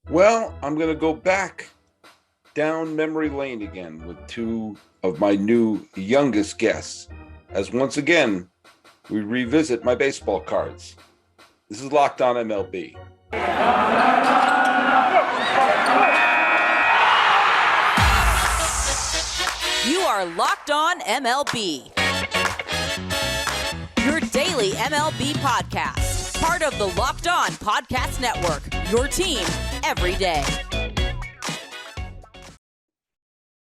Well, I'm going to go back down memory lane again with two of my new youngest guests, as once again we revisit my baseball cards. This is Locked On MLB. You are Locked On MLB, your daily MLB podcast, part of the Locked On Podcast Network, your team every day.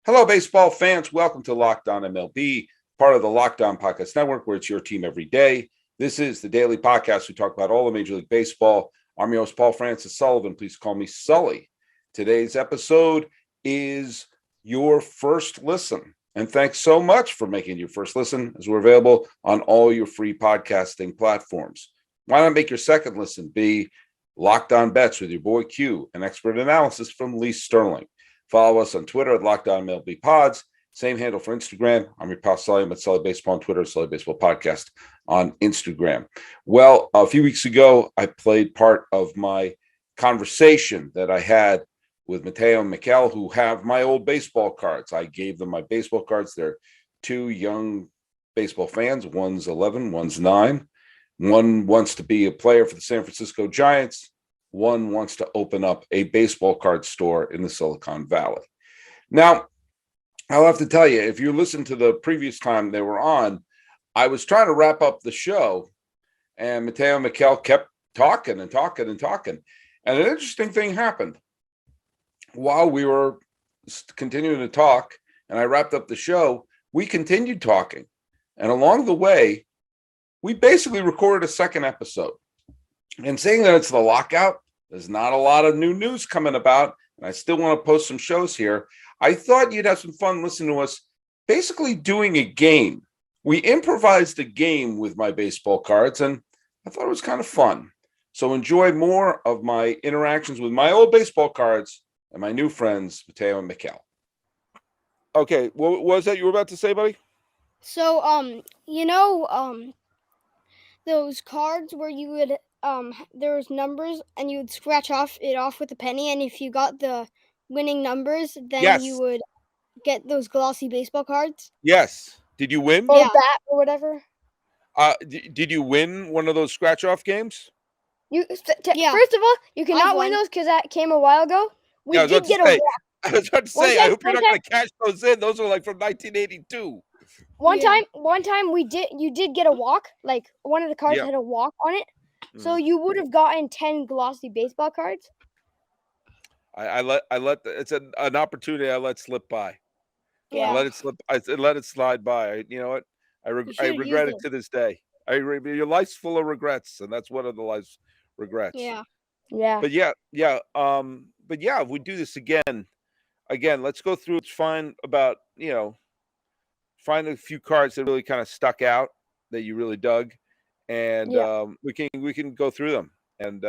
Hello, baseball fans. Welcome to Locked On MLB, part of the Locked On Podcast Network, where it's your team every day. This is the daily podcast. We talk about all of Major League Baseball. I'm your host, Paul Francis Sullivan. Please call me Sully. Today's episode is your first listen. And thanks so much for making your first listen, as we're available on all your free podcasting platforms. Why not make your second listen be Locked On Bets with your boy Q, an expert analysis from Lee Sterling. Follow us on Twitter at Locked On MLB Pods. Same handle for Instagram. I'm your pal Sully. I'm at Sully Baseball on Twitter, Sully Baseball Podcast on Instagram. Well, a few weeks ago, I played part of my conversation that I had with Mateo and Mikel, who have my old baseball cards. I gave them my baseball cards. They're two young baseball fans. One's 11, one's 9. One wants to be a player for the San Francisco Giants. One wants to open up a baseball card store in the Silicon Valley. Now, I'll have to tell you, if you listen to the previous time they were on, I was trying to wrap up the show, and Mateo and Mikel kept talking and talking and talking. And an interesting thing happened. While we were continuing to talk and I wrapped up the show, we continued talking. And along the way, we basically recorded a second episode. And saying that it's the lockout, there's not a lot of new news coming about, and I still want to post some shows here. I thought you'd have some fun listening to us basically doing a game. We improvised a game with my baseball cards, and I thought it was kind of fun. So enjoy more of my interactions with my old baseball cards and my new friends, Mateo and Mikel. Okay, what was that you were about to say, buddy? So, those cards where you would, there was numbers and you would scratch off with a penny, and if you got the winning numbers, then Yes. you would get those glossy baseball cards. Yes. Did you win? Or bat or whatever. Did you win one of those scratch-off games? First of all, you cannot win those because that came a while ago. We did get a walk. I was about to say, I hope you're not going to cash those in. Those are like from 1982. One time you did get a walk. Like one of the cards had a walk on it. So you would have gotten 10 glossy baseball cards. I let it's an opportunity I let slip by. Yeah. I let it slide by. You know what? I regret it to this day. Your life's full of regrets, and that's one of the life's regrets. Yeah. Yeah. But if we do this again, let's go through. It's fine about, find a few cards that really kind of stuck out that you really dug, and we can go through them, and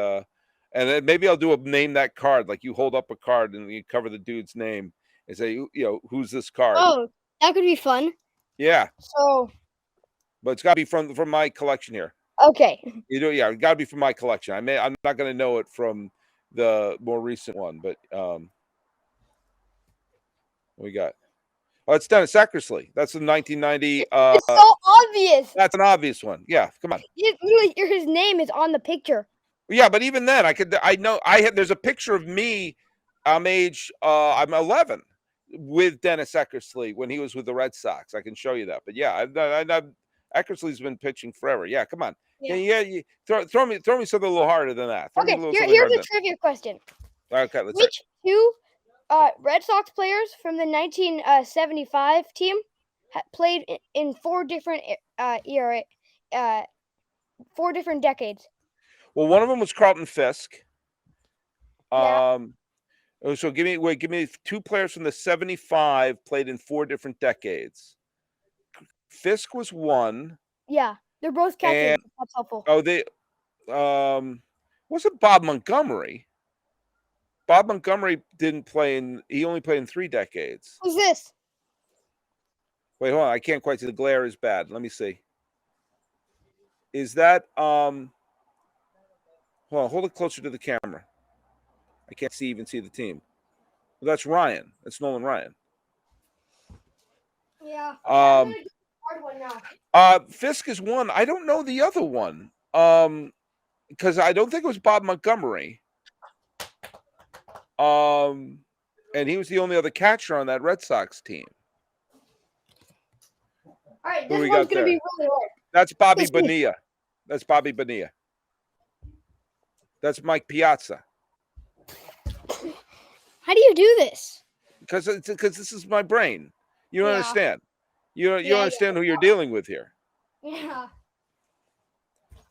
then maybe I'll do a name that card. Like you hold up a card and you cover the dude's name and say, who's this card? Oh, that could be fun. Yeah. So, but it's got to be from my collection here. Okay. It got to be from my collection. I'm not going to know it from the more recent one, but what we got. Oh, it's Dennis Eckersley. That's in 1990. It's so obvious. That's an obvious one. Yeah, come on. His name is on the picture. Yeah, but even then, there's a picture of me. I'm 11 with Dennis Eckersley when he was with the Red Sox. I can show you that. But yeah, Eckersley's been pitching forever. Yeah, come on. Yeah. Throw me something a little harder than that. Here's a trivia question. Okay, Which two Red Sox players from the 1975 team played in 4 different 4 different decades? Well, one of them was Carlton Fisk. Yeah. So give me 2 players from the 75 played in 4 different decades. Fisk was one. Yeah, they're both catchers. That's helpful. Oh, they wasn't Bob Montgomery. Bob Montgomery he only played in 3 decades. Who's this? Wait, hold on. I can't quite see. The glare is bad. Let me see. Is that hold it closer to the camera. I can't even see the team. Well, that's Ryan. That's Nolan Ryan. Yeah. I'm gonna get a hard one now. Fisk is one. I don't know the other one. Because I don't think it was Bob Montgomery. And he was the only other catcher on that Red Sox team. All right, Who this we one's got gonna there? be really hard. That's Bobby This one. Bonilla. That's Bobby Bonilla. That's Mike Piazza. How do you do this? Because this is my brain. You don't Yeah. understand. You don't Yeah, understand who you're dealing with here. Yeah.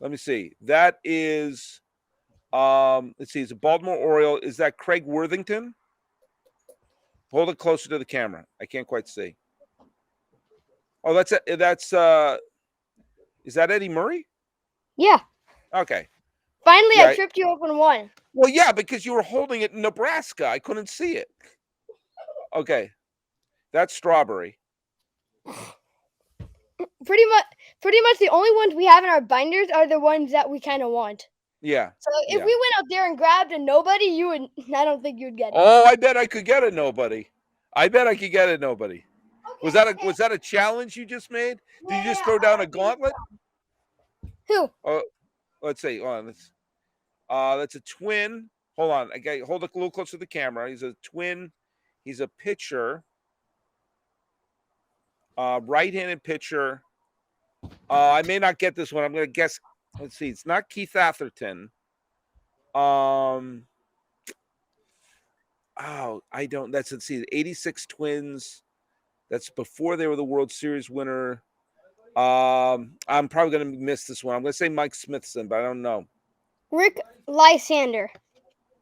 Let me see. That is, let's see. It's a Baltimore Oriole. Is that Craig Worthington? Hold it closer to the camera. I can't quite see. Oh, that's is that Eddie Murray? Yeah. Okay. Finally, Yeah, I tripped you up on one. Well, yeah, because you were holding it in Nebraska. I couldn't see it. Okay. That's Strawberry. Pretty much the only ones we have in our binders are the ones that we kind of want. Yeah. So if Yeah. we went out there and grabbed a nobody, I don't think you'd get it. Oh, I bet I could get a nobody. Okay. Was that a challenge you just made? Did you just throw down a gauntlet? Who? Oh, let's see. Hold on. That's a twin. Hold on. Hold it a little closer to the camera. He's a twin. He's a pitcher. Right-handed pitcher. I may not get this one. I'm going to guess. Let's see. It's not Keith Atherton. I don't. Let's see. The 86 Twins. That's before they were the World Series winner. I'm probably going to miss this one. I'm going to say Mike Smithson, but I don't know. Rick Lysander.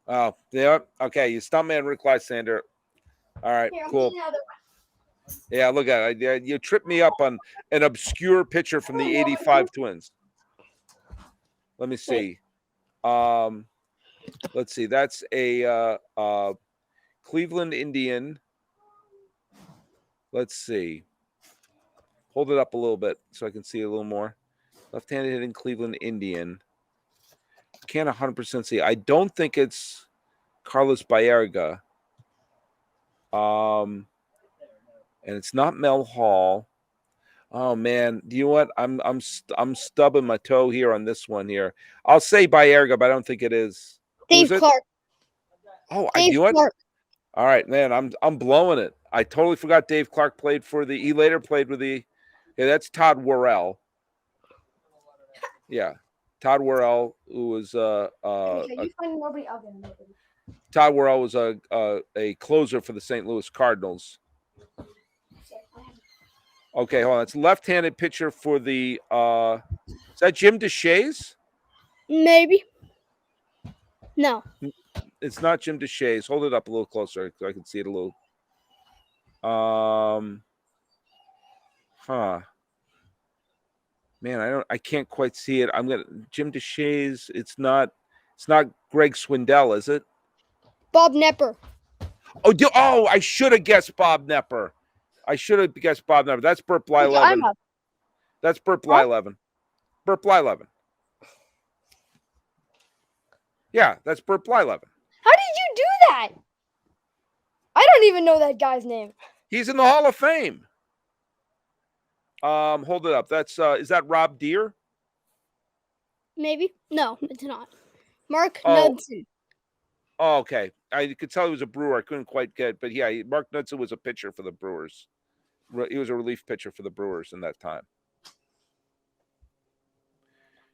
Oh, yeah. Okay. You stuntman Rick Lysander. All right. Here, Cool. Yeah, look at it. You tripped me up on an obscure pitcher from the 85 Twins. Let me see. Let's see. That's a Cleveland Indian. Let's see. Hold it up a little bit so I can see a little more. Left-handed hitting Cleveland Indian. Can't 100% see. I don't think it's Carlos Baerga. And it's not Mel Hall. Oh man, do you know what? I'm stubbing my toe here on this one here. I'll say Baerga, but I don't think it is. Dave Clark. Oh, Dave what? Clark. All right, man. I'm blowing it. I totally forgot Dave Clark played for the. He later played with the. Yeah, that's Todd Worrell. Yeah, Todd Worrell, who was Todd Worrell was a closer for the St. Louis Cardinals. Okay, hold on. It's left-handed pitcher for the. Is that Jim DeShays? Maybe. No. It's not Jim DeShays. Hold it up a little closer so I can see it a little. Man, I can't quite see it. Jim DeShays. It's not Greg Swindell, is it? Bob Nepper. Oh, I should have guessed Bob Nepper. That's Burt Blyleven. That's Burt Blyleven. Burt Blyleven. Yeah, that's Burt Blyleven. How did you do that? I don't even know that guy's name. He's in the Hall of Fame. Hold it up. That's is that Rob Deere? Maybe. No, it's not. Mark Knudsen. Oh, okay. I could tell he was a Brewer. I couldn't quite get, but yeah, Mark Knudsen was a pitcher for the Brewers. He was a relief pitcher for the Brewers in that time.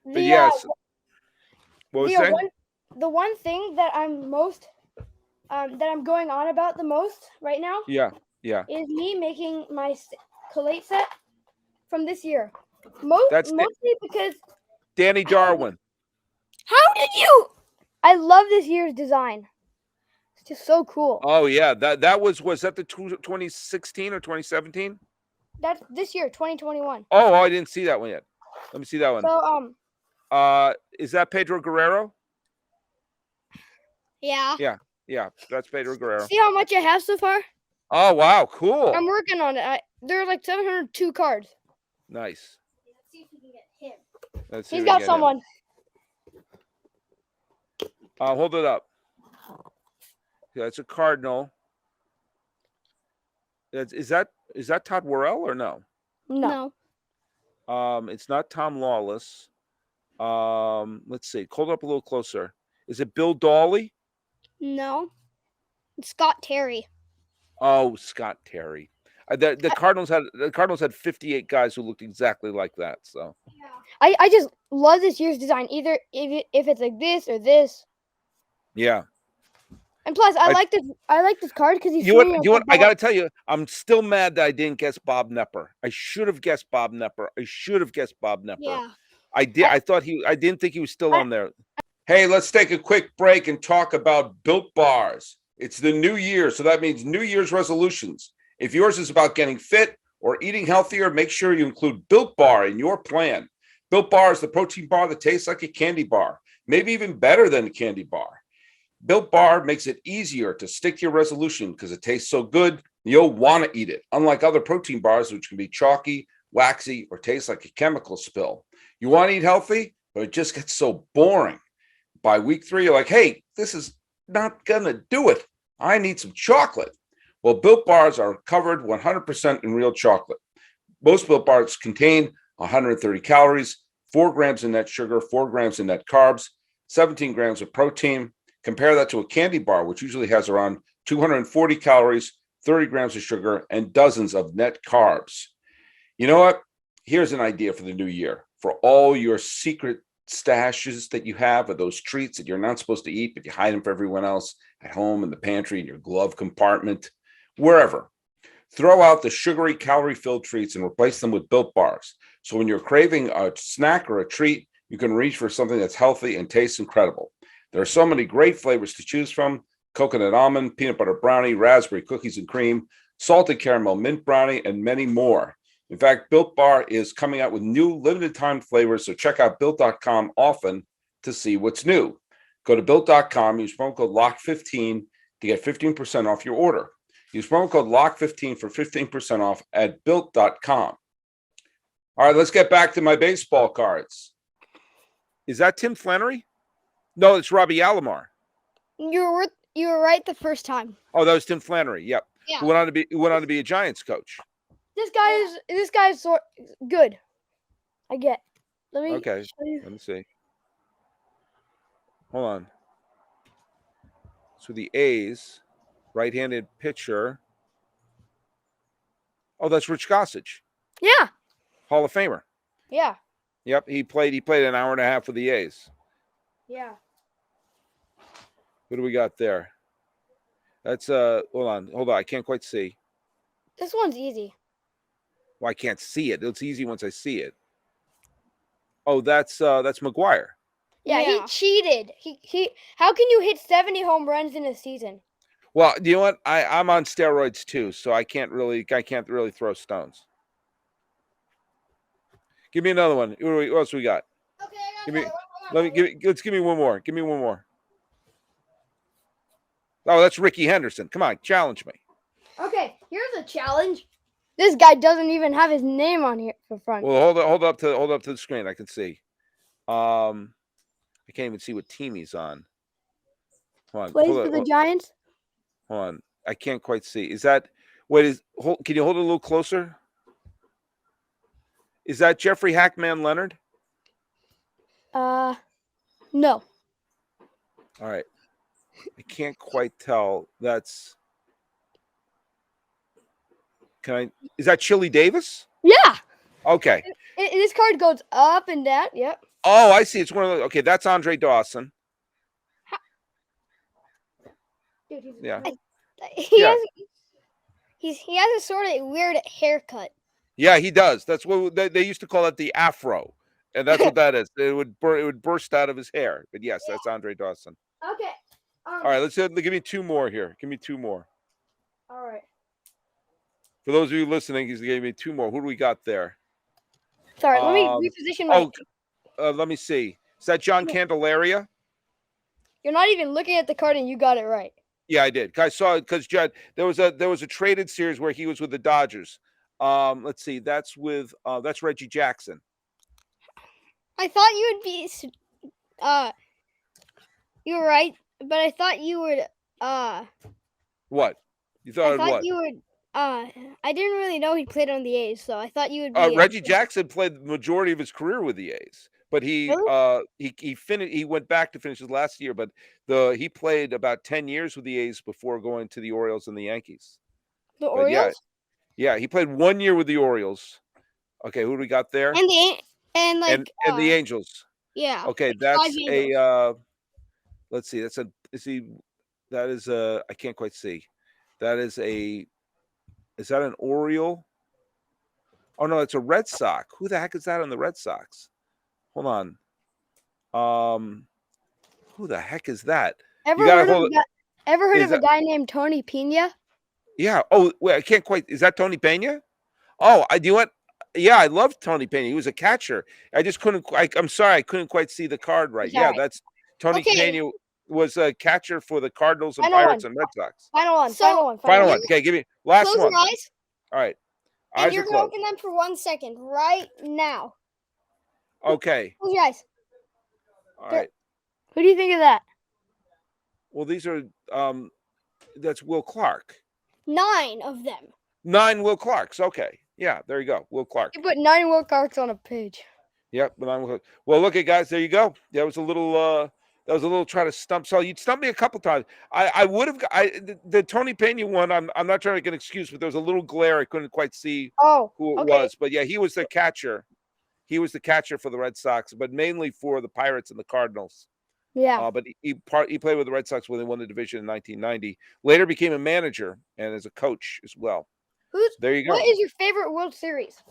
But yes. What was that? The one thing that I'm most that I'm going on about the most right now. Yeah. Is me making my collate set from this year. Mostly because Danny Darwin. How did you? I love this year's design. It's just so cool. Oh yeah, that was that the 2016 or 2017? That's this year, 2021. Oh, I didn't see that one yet. Let me see that one. So is that Pedro Guerrero? Yeah. Yeah, that's Pedro Guerrero. See how much I have so far? Oh wow, cool. I'm working on it. There are like 702 cards. Nice. Let's see if we can get him. He's got someone. Hold it up. Yeah, it's a Cardinal. Is that Todd Worrell or no? No. It's not Tom Lawless. Let's see. Hold up a little closer. Is it Bill Dawley? No. It's Scott Terry. Oh, Scott Terry. The Cardinals had 58 guys who looked exactly like that. So I just love this year's design. Either if it's like this or this. yeah. And plus, I like this card because he's You know shooting. what? I got to tell you, I'm still mad that I didn't guess Bob Nepper. I should have guessed Bob Nepper. Yeah. I did. I didn't think he was still on there. Hey, let's take a quick break and talk about Built Bars. It's the new year, so that means New Year's resolutions. If yours is about getting fit or eating healthier, make sure you include Built Bar in your plan. Built Bar is the protein bar that tastes like a candy bar, maybe even better than a candy bar. Built Bar makes it easier to stick to your resolution because it tastes so good, you'll want to eat it, unlike other protein bars, which can be chalky, waxy, or taste like a chemical spill. You want to eat healthy, but it just gets so boring. By week 3, you're like, hey, this is not going to do it. I need some chocolate. Well, Built Bars are covered 100% in real chocolate. Most Built Bars contain 130 calories, 4 grams in net sugar, 4 grams in net carbs, 17 grams of protein. Compare that to a candy bar, which usually has around 240 calories, 30 grams of sugar, and dozens of net carbs. You know what? Here's an idea for the new year. For all your secret stashes that you have of those treats that you're not supposed to eat, but you hide them for everyone else at home, in the pantry, in your glove compartment, wherever. Throw out the sugary, calorie-filled treats and replace them with Built Bars. So when you're craving a snack or a treat, you can reach for something that's healthy and tastes incredible. There are so many great flavors to choose from: coconut almond, peanut butter brownie, raspberry cookies and cream, salted caramel mint brownie, and many more. In fact, Built Bar is coming out with new limited time flavors, so check out Built.com often to see what's new. Go to Built.com, use promo code LOCK15 to get 15% off your order. Use promo code LOCK15 for 15% off at Built.com. All right, let's get back to my baseball cards. Is that Tim Flannery? No, it's Robbie Alomar. You were right the first time. Oh, that was Tim Flannery. Yep. Yeah. Who went on to be a Giants coach. This guy is so good. I get. Let me Okay. show you. Let me see. Hold on. So the A's, right-handed pitcher. Oh, that's Rich Gossage. Yeah. Hall of Famer. Yeah. Yep. He played an hour and a half for the A's. Yeah. What do we got there? That's hold on. I can't quite see. This one's easy. Well, I can't see it. It's easy once I see it. Oh, that's McGuire. Yeah, he cheated. He how can you hit 70 home runs in a season? Well, you know what? I'm on steroids too, so I can't really throw stones. Give me another one. What else we got? Okay, Let's give me one more. Give me one more. Oh, that's Ricky Henderson. Come on, challenge me. Okay, here's a challenge. This guy doesn't even have his name on here for front. Well, hold up to the screen. I can see. I can't even see what team he's on. Hold on. Plays for the Giants. Hold on. I can't quite see. Is that can you hold it a little closer? Is that Jeffrey Hackman Leonard? No. All right. I can't quite tell. Is that Chili Davis? Yeah. Okay. This card goes up and down. Yep. Oh, I see. It's one of those. Okay, that's Andre Dawson. Dude, yeah. He has a sort of weird haircut. Yeah, he does. That's what they used to call it, the afro. And that's what that is. It would burst out of his hair. But yes, that's Andre Dawson. Okay. All right, give me 2 more here. Give me 2 more. All right. For those of you listening, he's gave me 2 more. Who do we got there? Sorry, let me reposition my. Let me see. Is that John Candelaria? You're not even looking at the card, and you got it right. Yeah, I did. I saw it because Judd. There was a traded series where he was with the Dodgers. Let's see. That's Reggie Jackson. I thought you would be. You were right, but I thought you would. What? You I thought thought what? you would. I didn't really know he played on the A's, so I thought you would be. Reggie Jackson played the majority of his career with the A's, but Really? he finished. He went back to finish his last year, but he played about 10 years with the A's before going to the Orioles and the Yankees. The But Orioles yeah, he played 1 year with the Orioles. Okay, who do we got there? and and like And the Angels. yeah, Okay, like 5 that's Angels. let's see. That is I can't quite see. That is is that an Oriole? Oh no, it's a Red Sox. Who the heck is that on the Red Sox? Hold on. Who the heck is that? Ever You gotta heard of hold a it. guy, ever heard Is of a that guy named Tony Pena? yeah. Oh wait, I can't quite is that Tony Pena? Oh, I do you know what? Yeah, I love Tony Pena. He was a catcher. I just couldn't I'm sorry, I couldn't quite see the card right. It's Yeah, alright. that's Tony Okay, Pena was a catcher for the Cardinals and final one. Pirates and Red Sox. Final one. So, Final one. Final Final one. one. Okay, give me last Close one. your eyes, All right. and Eyes are you're gonna closed. open them for 1 second right now. Okay. Close your eyes. All right. Who do you think of that? Well, these are that's Will Clark. 9 of them. 9 Will Clarks. Okay. Yeah, there you go. Will Clark. You put 9 Will Clarks on a page. Yep. Well, look at guys. There you go. That was a little try to stump. So you'd stump me a couple times. I would have. The Tony Pena one. I'm not trying to make an excuse, but there was a little glare. I couldn't quite see Oh, who it okay. was. But yeah, he was the catcher. He was the catcher for the Red Sox, but mainly for the Pirates and the Cardinals. Yeah. But he played with the Red Sox when they won the division in 1990. Later became a manager and as a coach as well. There you go. What is your favorite World Series?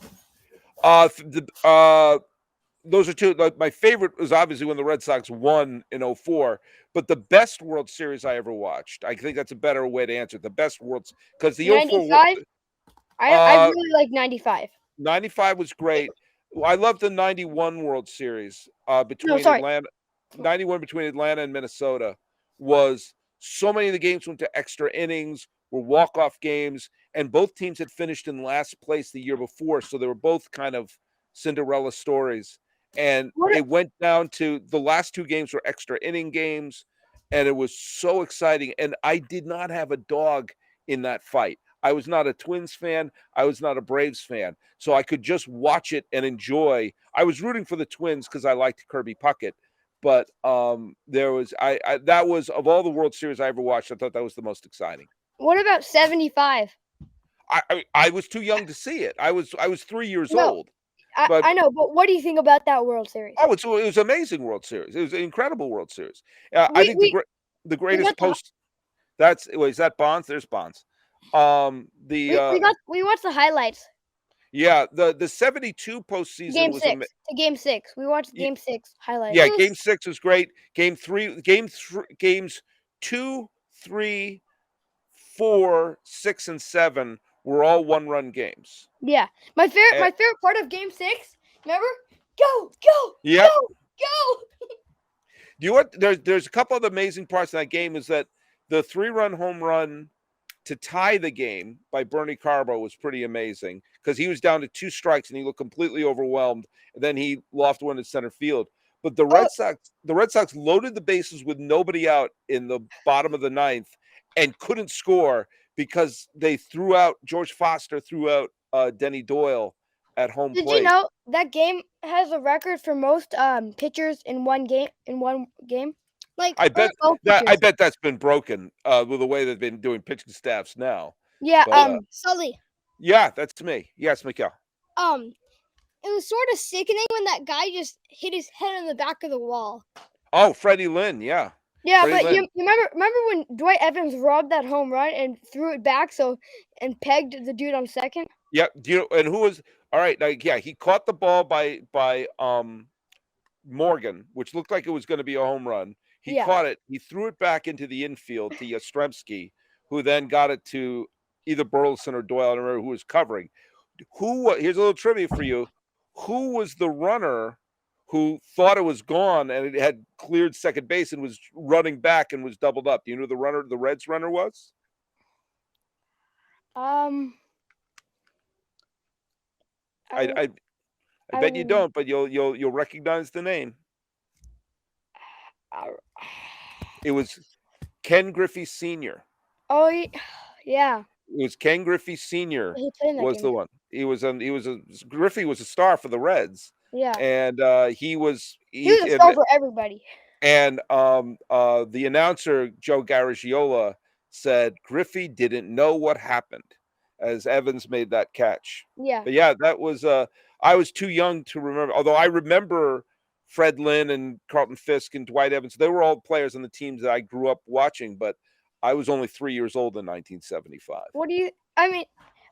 Those are two. Like, my favorite was obviously when the Red Sox won in 04, but the best World Series I ever watched. I think that's a better way to answer it. The best Worlds because the 95? 04 I really like 95. 95 was great. I love the 91 World Series between sorry. Atlanta 91 between Atlanta and Minnesota was so many of the games went to extra innings, were walk-off games, and both teams had finished in last place the year before, so they were both kind of Cinderella stories. And it went down to the last 2 games were extra inning games, and it was so exciting. And I did not have a dog in that fight. I was not a Twins fan. I was not a Braves fan. So I could just watch it and enjoy. I was rooting for the Twins because I liked Kirby Puckett. But there was that was of all the World Series I ever watched, I thought that was the most exciting. What about 75? I was too young to see it. I was 3 years No. old. I know, but what do you think about that World Series? Oh, it was an amazing World Series. It was an incredible World Series. I think the greatest post. Is that Bonds? There's Bonds. We watched the highlights. Yeah, the 72 postseason Game was 6 to Game 6. We watched Game 6 highlights. Yeah, Game 6 was great. Games 2, 3, 4, 6, and 7 were all one-run games. Yeah, my favorite part of Game 6. Remember? Go! Yep. Go! You know what? There's a couple of amazing parts in that game. Is that the 3-run home run to tie the game by Bernie Carbo was pretty amazing because he was down to 2 strikes and he looked completely overwhelmed. And then he lofted one to center field. But the Red Sox loaded the bases with nobody out in the bottom of the 9th and couldn't score because George Foster threw out Denny Doyle at home plate. Did you know that game has a record for most pitchers in one game? Like I bet that's been broken with the way they've been doing pitching staffs now. Yeah, Sully. Yeah, that's me. Yes, Mikel. It was sort of sickening when that guy just hit his head on the back of the wall. Oh, Freddie Lynn, yeah. Yeah, Freddie but Lynn. You remember when Dwight Evans robbed that home run and threw it back and pegged the dude on second? Yeah, and who was all right? He caught the ball by Morgan, which looked like it was going to be a home run. He caught it. He threw it back into the infield to Yastrzemski, who then got it to either Burleson or Doyle. I don't remember who was covering. Here's a little trivia for you. Who was the runner who thought it was gone and it had cleared second base and was running back and was doubled up? Do you know who the Reds runner was? I bet you don't, but you'll recognize the name. It was Ken Griffey Sr. Oh, yeah. It was Ken Griffey Sr. He played in that was game. the one. Griffey was a star for the Reds, Yeah. and He was a star for everybody. And the announcer, Joe Garagiola, said Griffey didn't know what happened as Evans made that catch. Yeah. But yeah, that was I was too young to remember. Although I remember Fred Lynn and Carlton Fisk and Dwight Evans. They were all players on the teams that I grew up watching, but I was only 3 years old in 1975. I mean,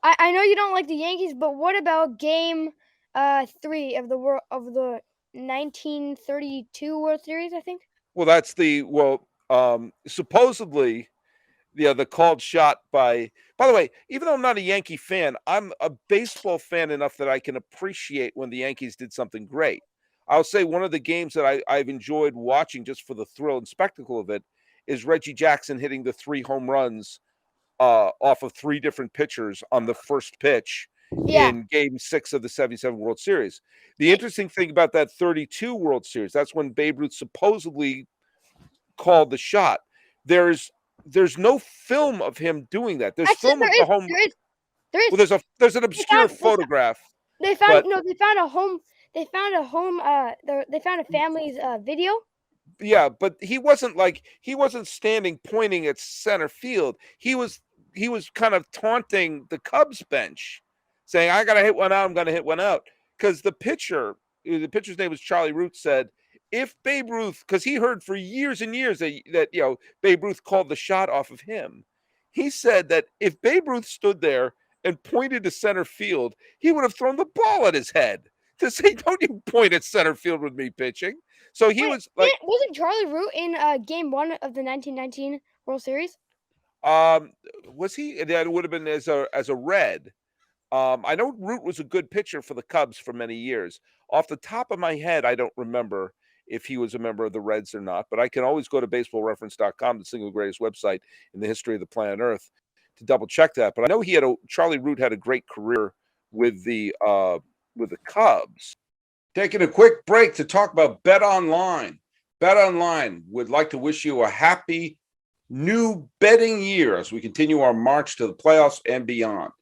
I know you don't like the Yankees, but what about game 3 of the 1932 World Series, I think? Well, that's supposedly the called shot by the way, even though I'm not a Yankee fan, I'm a baseball fan enough that I can appreciate when the Yankees did something great. I'll say one of the games that I've enjoyed watching just for the thrill and spectacle of it is Reggie Jackson hitting the 3 home runs off of 3 different pitchers on the first pitch in game 6 of the 77 World Series. The interesting thing about that 32 World Series, that's when Babe Ruth supposedly called the shot. There's no film of him doing that. There's Actually, film of the home. There is. Well, there's an obscure photograph. They found a home. They found a family's video. Yeah, but he wasn't standing pointing at center field. He was kind of taunting the Cubs bench, saying, "I gotta hit one out. I'm gonna hit one out." Because the pitcher's name was Charlie Root, said, if Babe Ruth, because he heard for years and years that Babe Ruth called the shot off of him, he said that if Babe Ruth stood there and pointed to center field, he would have thrown the ball at his head to say, "Don't you point at center field with me pitching." So was like, wasn't Charlie Root in game 1 of the 1919 World Series? Was he? That would have been as a Red. I know Root was a good pitcher for the Cubs for many years. Off the top of my head, I don't remember if he was a member of the Reds or not, but I can always go to baseballreference.com, the single greatest website in the history of the planet Earth, to double check that. But I know Charlie Root had a great career with the Cubs. Taking a quick break to talk about BetOnline. BetOnline would like to wish you a happy new betting year as we continue our march to the playoffs and beyond.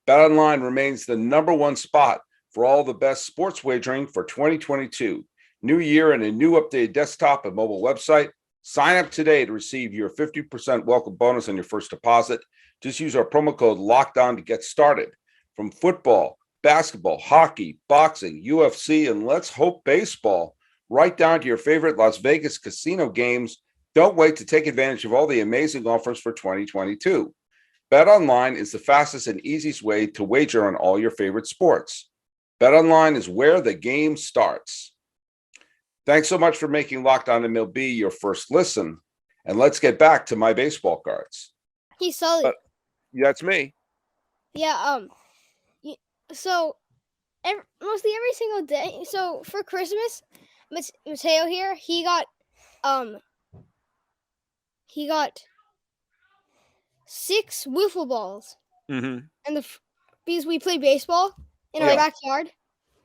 BetOnline remains the #1 spot for all the best sports wagering for 2022. New year and a new updated desktop and mobile website. Sign up today to receive your 50% welcome bonus on your first deposit. Just use our promo code LOCKEDON to get started. From football, basketball, hockey, boxing, UFC, and let's hope baseball, right down to your favorite Las Vegas casino games. Don't wait to take advantage of all the amazing offers for 2022. BetOnline is the fastest and easiest way to wager on all your favorite sports. BetOnline is where the game starts. Thanks so much for making Locked On MLB your first listen. And let's get back to my baseball cards. He's Sully. That's me. Yeah, so mostly every single day. So for Christmas, Mateo here, he got 6 wiffle balls. Mm-hmm. And because we play baseball in our backyard.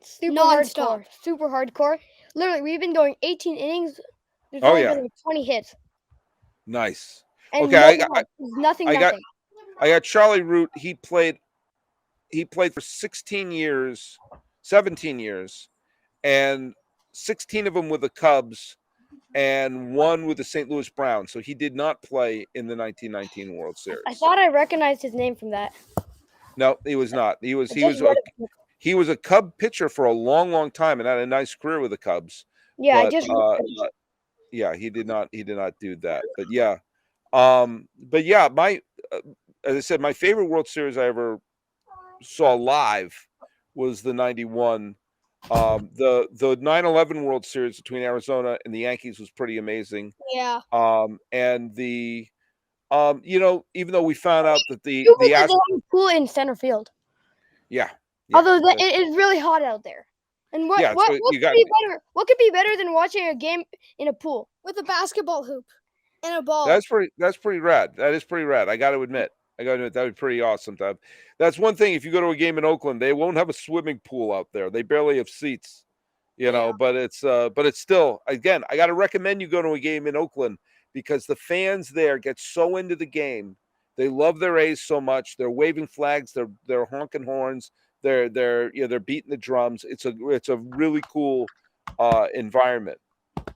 Super hardcore. Literally, we've been going 18 innings. There's Oh, only yeah. been like 20 hits. Nice. And Okay, nothing. I got Charlie Root. He played for 17 years, and 16 of them with the Cubs and 1 with the St. Louis Browns. So he did not play in the 1919 World Series. I thought I recognized his name from that. No, he was not. He was a Cub pitcher for a long, long time and had a nice career with the Cubs. Yeah, he did not do that. But yeah, as I said, my favorite World Series I ever saw live was the 91. The 9/11 World Series between Arizona and the Yankees was pretty amazing. Yeah. And the even though we found out that the pool in center field. Yeah. Although it is really hot out there. And what could be better than watching a game in a pool with a basketball hoop and a ball? That's pretty rad. That is pretty rad. I got to admit, that would be pretty awesome. That's one thing. If you go to a game in Oakland, they won't have a swimming pool out there. They barely have seats, but it's still, again, I got to recommend you go to a game in Oakland because the fans there get so into the game They love their A's so much. They're waving flags. They're honking horns. They're beating the drums. It's a really cool environment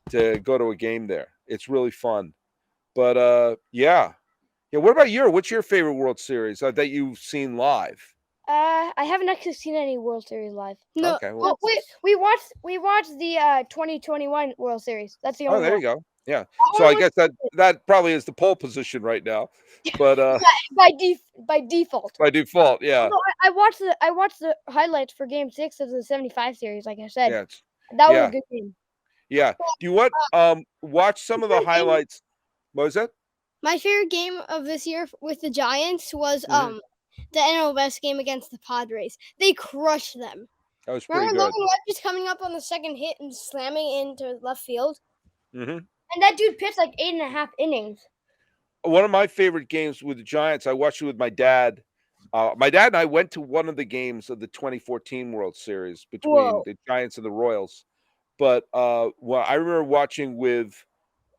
to go to a game there. It's really fun. But yeah. What about what's your favorite World Series that you've seen live? I haven't actually seen any World Series live. No, Okay, well, we watched the 2021 World Series. That's the only there one. you go. Yeah. So I guess that probably is the pole position right now. But by default. by default, yeah. Although I watched the highlights for Game 6 of the 75 series. Like I said, Yeah. that was a good game. Yeah. Do you watch some of the highlights? What was that? my favorite game of this year with the Giants was Mhm. the NL West game against the Padres. They crushed them. That was pretty Remember good. Logan Webb just coming up on the second hit and slamming into left field? Mm-hmm. And that dude pitched like 8.5 innings. One of my favorite games with the Giants, I watched it with my dad. My dad and I went to one of the games of the 2014 World Series between the Giants and the Royals. But I remember watching with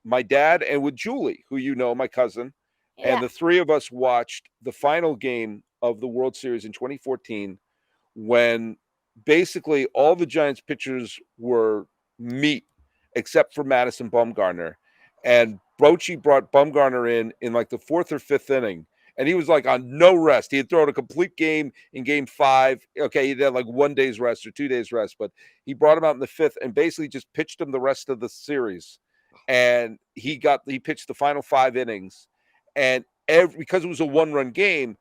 my dad and with Julie, who my cousin, and the three of us watched the final game of the World Series in 2014 when basically all the Giants pitchers were meat except for Madison Bumgarner. And Bochy brought Bumgarner in like the fourth or fifth inning, and he was like on no rest. He had thrown a complete game in game 5. Okay, he had like 1 day's rest or 2 days rest, but he brought him out in the fifth and basically just pitched him the rest of the series. And he pitched the final 5 innings, and because it was a 1-run game,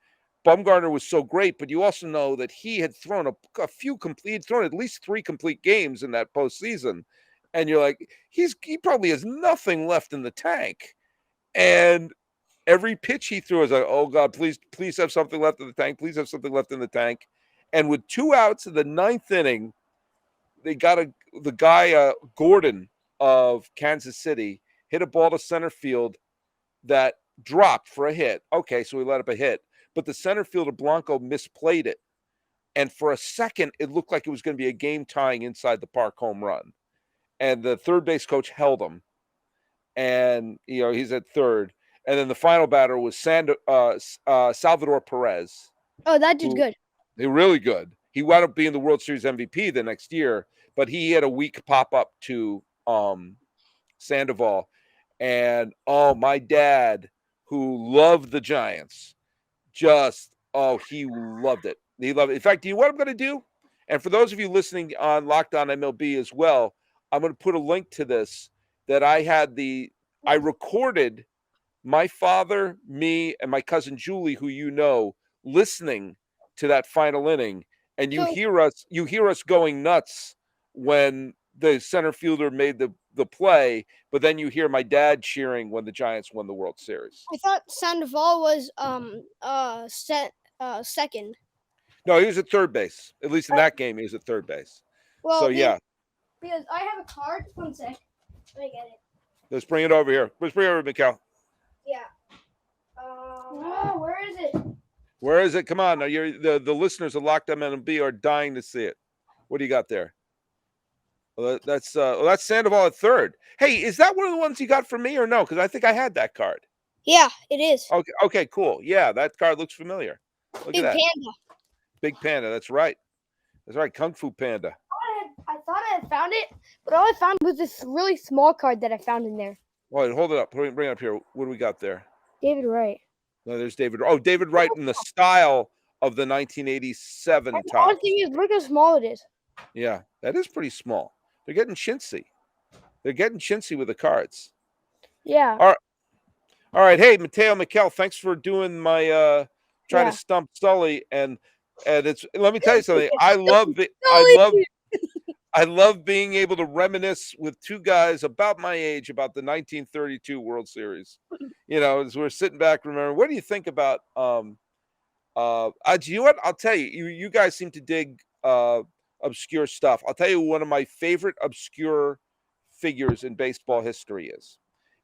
Bumgarner was so great. But you also know that he had thrown he'd thrown at least 3 complete games in that postseason. And you're like, he probably has nothing left in the tank. And every pitch he threw is like, oh God, please have something left in the tank. Please have something left in the tank. And with 2 outs in the 9th inning, they got the guy Gordon of Kansas City hit a ball to center field that dropped for a hit. Okay, so he let up a hit, but the center fielder Blanco misplayed it. And for a second, it looked like it was going to be a game-tying inside the park home run. And the third base coach held him, and he's at third. And then the final batter was Salvador Perez. Oh, that dude's good. They're really good. He wound up being the World Series MVP the next year, but he had a weak pop up to Sandoval. And my dad, who loved the Giants, he loved it. He loved it. In fact, do you know what I'm going to do? And for those of you listening on Locked On MLB as well, I'm going to put a link to this that I recorded my father, me, and my cousin Julie, who listening to that final inning, and you hear us going nuts when the center fielder made the play, but then you hear my dad cheering when the Giants won the World Series. I thought Sandoval was second. No, he was at third base. At least in that game, he was at third base. Well, so yeah. Because I have a card. 1 sec. Let me get it. Let's bring it over here. Let's bring it over, Mikel. Yeah. Where is it? Where is it? Come on. Now, the listeners of Locked On MLB are dying to see it. What do you got there? Well, that's Sandoval at third. Hey, is that one of the ones you got for me or no? Because I think I had that card. Yeah, it is. Okay, cool. Yeah, that card looks familiar. Look Big at that. Panda. Big Panda. That's right. Kung Fu Panda. I thought I had found it, but all I found was this really small card that I found in there. Wait, hold it up. Bring it up here. What do we got there? David Wright. No, there's David. Oh, David Wright in the style of the 1987 All top. the thing is, look how small it is. Yeah, that is pretty small. They're getting chintzy. With the cards. Yeah. All right. Hey, Mateo, Mikel, thanks for doing my trying to stump Sully, and it's. Let me tell you something. I love being able to reminisce with 2 guys about my age about the 1932 World Series. As we're sitting back, remember. What do you think about? Do you know what? I'll tell you. You guys seem to dig obscure stuff. I'll tell you one of my favorite obscure figures in baseball history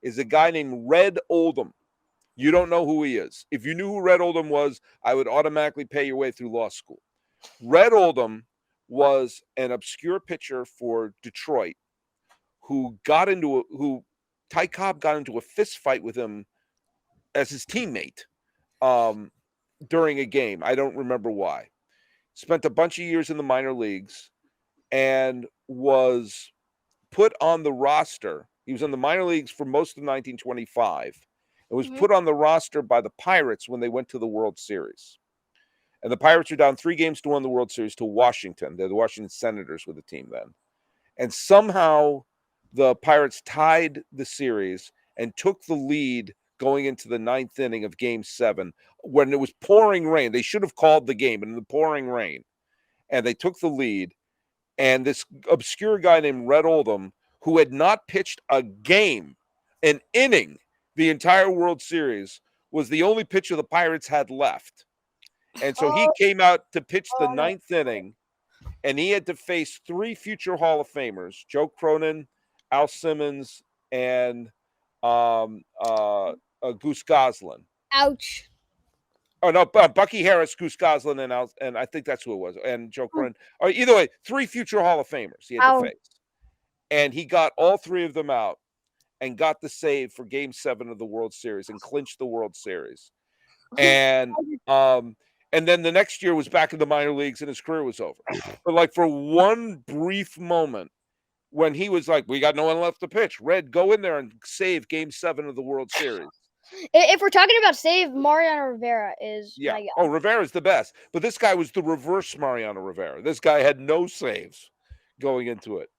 is a guy named Red Oldham. You don't know who he is. If you knew who Red Oldham was, I would automatically pay your way through law school. Red Oldham was an obscure pitcher for Detroit who Ty Cobb got into a fist fight with him as his teammate during a game. I don't remember why. Spent a bunch of years in the minor leagues and was put on the roster. He was in the minor leagues for most of 1925 and was put on the roster by the Pirates when they went to the World Series. And the Pirates were down 3-1 in the World Series to Washington. They're the Washington Senators with the team then. And somehow the Pirates tied the series and took the lead going into the 9th inning of Game 7 when it was pouring rain. They should have called the game in the pouring rain. And they took the lead. And this obscure guy named Red Oldham, who had not pitched a game, an inning, the entire World Series, was the only pitcher the Pirates had left. And so he came out to pitch the 9th inning, and he had to face 3 future Hall of Famers, Joe Cronin, Al Simmons, and Goose Goslin. Ouch. Oh, no, Bucky Harris, Goose Goslin, and I think that's who it was, and Joe Cronin. Or either way, 3 future Hall of Famers he had to face. And he got all 3 of them out and got the save for Game 7 of the World Series and clinched the World Series. And then the next year was back in the minor leagues and his career was over. But like for one brief moment when he was like, we got no one left to pitch, Red, go in there and save Game 7 of the World Series. If we're talking about save, Mariano Rivera is my guy. Oh, Rivera's the best. But this guy was the reverse Mariano Rivera. This guy had no saves going into it.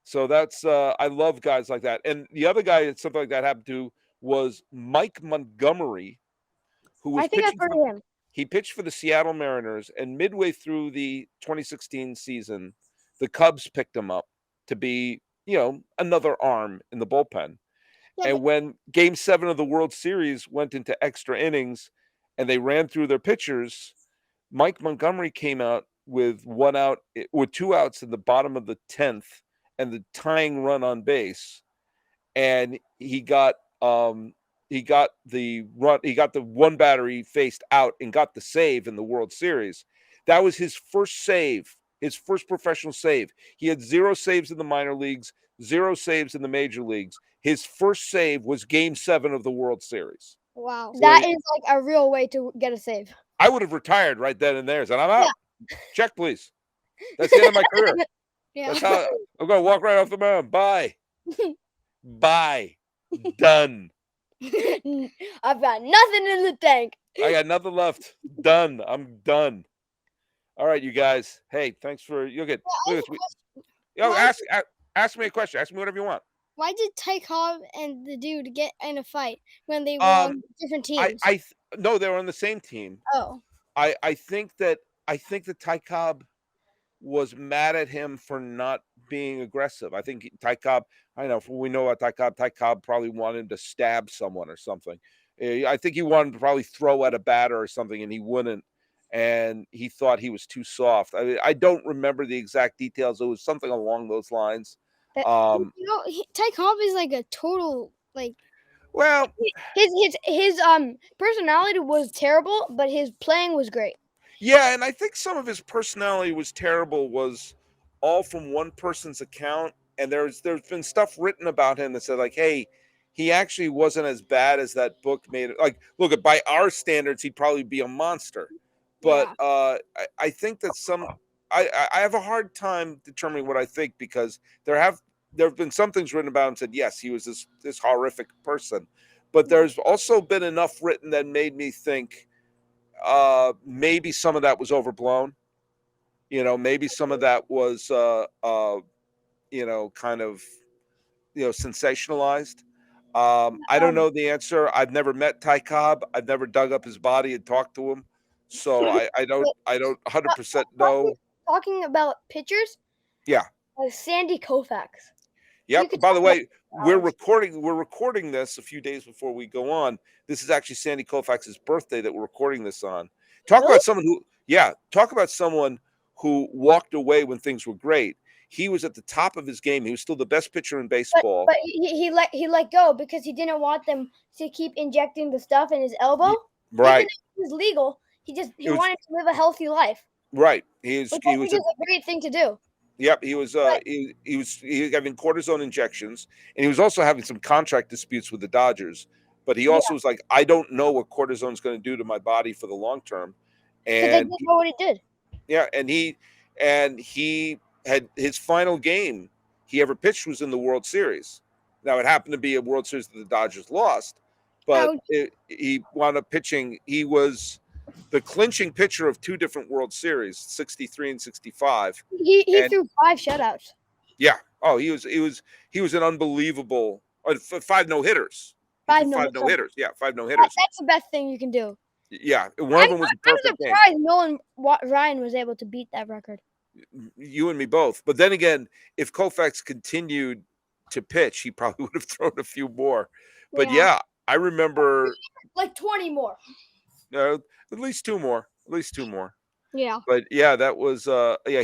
So that's I love guys like that. And the other guy that something like that happened to was Mike Montgomery, who was I think I've heard of him. He pitched for the Seattle Mariners, and midway through the 2016 season, the Cubs picked him up to be, another arm in the bullpen. Yeah, and when Game 7 of the World Series went into extra innings and they ran through their pitchers, Mike Montgomery came out with 2 outs in the bottom of the 10th and the tying run on base. And he got the one batter he faced out and got the save in the World Series. That was his first save, his first professional save. He had 0 saves in the minor leagues, 0 saves in the major leagues. His first save was Game 7 of the World Series. Wow. So that is like a real way to get a save. I would have retired right then and there. And I'm out. Yeah. Check, please. That's the end of my career. Yeah. That's how I'm going to walk right off the mound. Bye. Bye. Done. I've got nothing in the tank. I got nothing left. Done. I'm done. All right, you guys. Hey, thanks for you'll get. Ask me a question. Ask me whatever you want. Why did Ty Cobb and the dude get in a fight when they were on different teams? No, they were on the same team. Oh. I think that Ty Cobb was mad at him for not being aggressive. I think Ty Cobb, we know about Ty Cobb probably wanted him to stab someone or something. I think he wanted to probably throw at a batter or something, and he wouldn't. And he thought he was too soft. I don't remember the exact details. It was something along those lines. Ty Cobb is like a total Well, his personality was terrible, but his playing was great. Yeah, and I think some of his personality was terrible was all from one person's account. And there's been stuff written about him that said like, hey, he actually wasn't as bad as that book made it. Like, look, by our standards, he'd probably be a monster. But I think that I have a hard time determining what I think because there have been some things written about him said, yes, he was this horrific person. But there's also been enough written that made me think maybe some of that was overblown. Maybe some of that was, kind of, sensationalized. I don't know the answer. I've never met Ty Cobb. I've never dug up his body and talked to him. So I don't 100% know. Talking about pitchers? Yeah. Sandy Koufax. Yep. By the way, we're recording this a few days before we go on. This is actually Sandy Koufax's birthday that we're recording this on. Talk about someone who walked away when things were great. He was at the top of his game. He was still the best pitcher in baseball. But he let go because he didn't want them to keep injecting the stuff in his elbow. Right. Even though it was legal. He wanted to live a healthy life. Right. He was a great thing to do. Yep, he was he was having cortisone injections, and he was also having some contract disputes with the Dodgers. but he also was like, I don't know what cortisone is going to do to my body for the long term. Because they And didn't know what it did. yeah, and he had his final game he ever pitched was in the World Series. Now, it happened to be a World Series that the Dodgers lost, but he wound up pitching. He was the clinching pitcher of two different World Series, 63 and 65. He threw 5 shutouts. Yeah. Oh, he was an unbelievable 5 no-hitters. 5 no-hitters. Yeah, 5 no-hitters. That's the best thing you can do. Yeah, one of them was a perfect game. I'm surprised Ryan was able to beat that record. You and me both. But then again, if Koufax continued to pitch, he probably would have thrown a few more. But yeah, I remember like 20 more. No, at least 2 more. At least 2 more. Yeah. But yeah, that was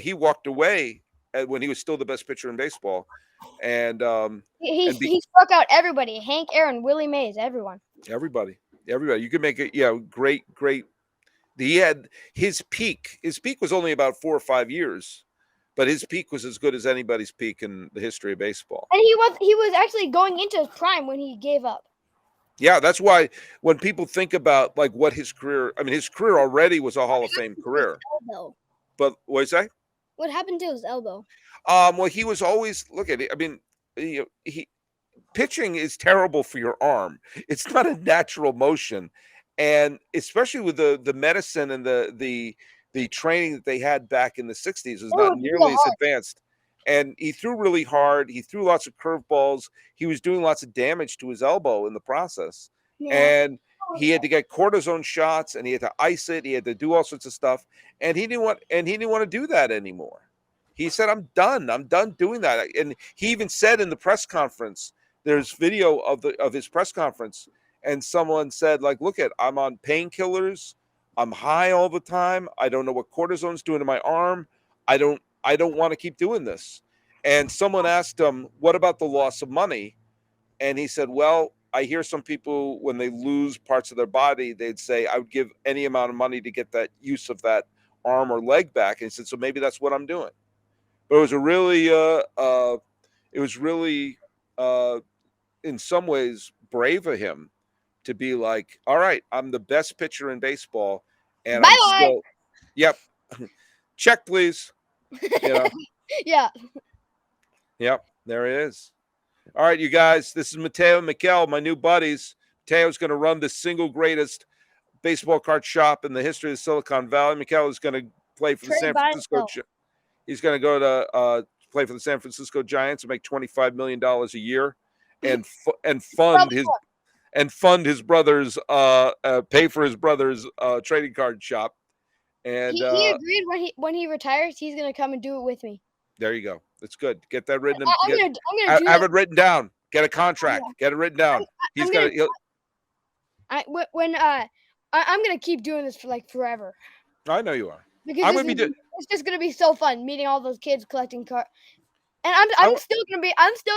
he walked away when he was still the best pitcher in baseball. And he struck out everybody. Hank Aaron, Willie Mays, everyone. Everybody. You could make it great. He had his peak. His peak was only about 4 or 5 years, but his peak was as good as anybody's peak in the history of baseball. And he was actually going into his prime when he gave up. Yeah, that's why when people think about like what his career already was a Hall of Fame career. But what did you say? What happened to his elbow? Well, he was always look at it. I mean, pitching is terrible for your arm. It's not a natural motion. And especially with the medicine and the training that they had back in the 60s was not nearly as advanced. And he threw really hard. He threw lots of curveballs. He was doing lots of damage to his elbow in the process. Yeah. And he had to get cortisone shots, and he had to ice it. He had to do all sorts of stuff, and he didn't want to do that anymore. He said, "I'm done. I'm done doing that." And he even said in the press conference, there's video of his press conference. And someone said, like, look I'm on painkillers. I'm high all the time. I don't know what cortisone's doing to my arm. I don't want to keep doing this. And someone asked him, what about the loss of money? And he said, well, I hear some people when they lose parts of their body, they'd say, I would give any amount of money to get that use of that arm or leg back. And he said, so maybe that's what I'm doing. But it was really in some ways brave of him to be like, all right, I'm the best pitcher in baseball. And I'm still, yep. Check, please. Yeah. Yep. There it is. All right, you guys, this is Mateo and Mikel, my new buddies. Mateo's going to run the single greatest baseball card shop in the history of Silicon Valley. Mikel is going to play for the San Francisco. He's going to go to play for the San Francisco Giants and make $25 million a year, and fund his brother's pay for his brother's trading card shop. And he agreed when he retires, he's going to come and do it with me. There you go. That's good. Get that written. Have it written down. Get a contract. Get it written down. I'm going to keep doing this for like forever. I know you are. Because it's just going to be so fun meeting all those kids collecting cards. And I'm still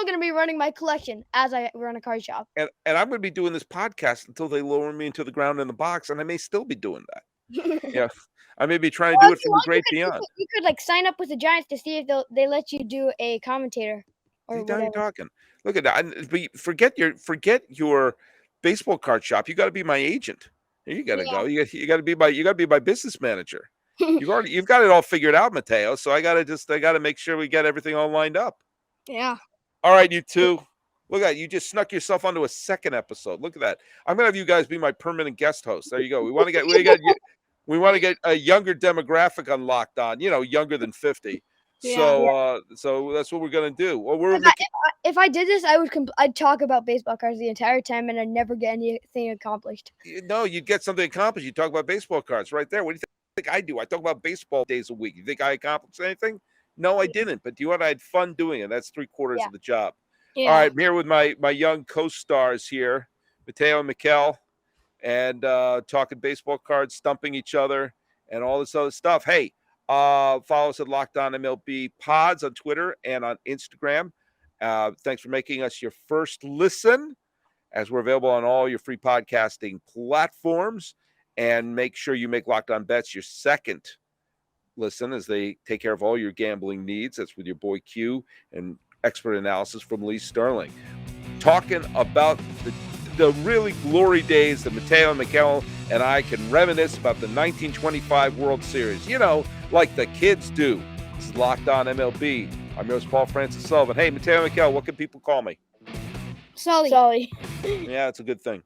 gonna be running my collection as I run a card shop. And I'm gonna be doing this podcast until they lower me into the ground in the box, and I may still be doing that. Yeah, I may be trying to do it from the great beyond. You could like sign up with the Giants to see if they let you do a commentator. Or now you're talking. Look at that. But forget your baseball card shop. You got to be my agent. Here you got to go. You got to be my business manager. You've got it all figured out, Mateo. So I got to make sure we get everything all lined up. Yeah. All right, you two. Look at that. You just snuck yourself onto a second episode. Look at that. I'm gonna have you guys be my permanent guest host. There you go. We want to get a younger demographic on Locked On. Younger than 50. Yeah. So that's what we're gonna do. Well, if I did this, I'd talk about baseball cards the entire time, and I'd never get anything accomplished. No, you'd get something accomplished. You talk about baseball cards right there. What do you think I do? I talk about baseball days a week. You think I accomplished anything? No, I didn't. But I had fun doing it. That's 3/4 of the job. Yeah. All right, I'm here with my young co-stars here, Mateo and Mikel, and talking baseball cards, stumping each other, and all this other stuff. Hey, follow us at Locked On MLB Pods on Twitter and on Instagram. Thanks for making us your first listen, as we're available on all your free podcasting platforms. And make sure you make Locked On Bets your second listen, as they take care of all your gambling needs. That's with your boy Q and expert analysis from Lee Sterling. Talking about the really glory days that Mateo and Mikel and I can reminisce about the 1925 World Series, like the kids do. This is Locked On MLB. I'm your host, Paul Francis Sullivan. Hey, Mateo and Mikel, what can people call me? Sully. Yeah, it's a good thing.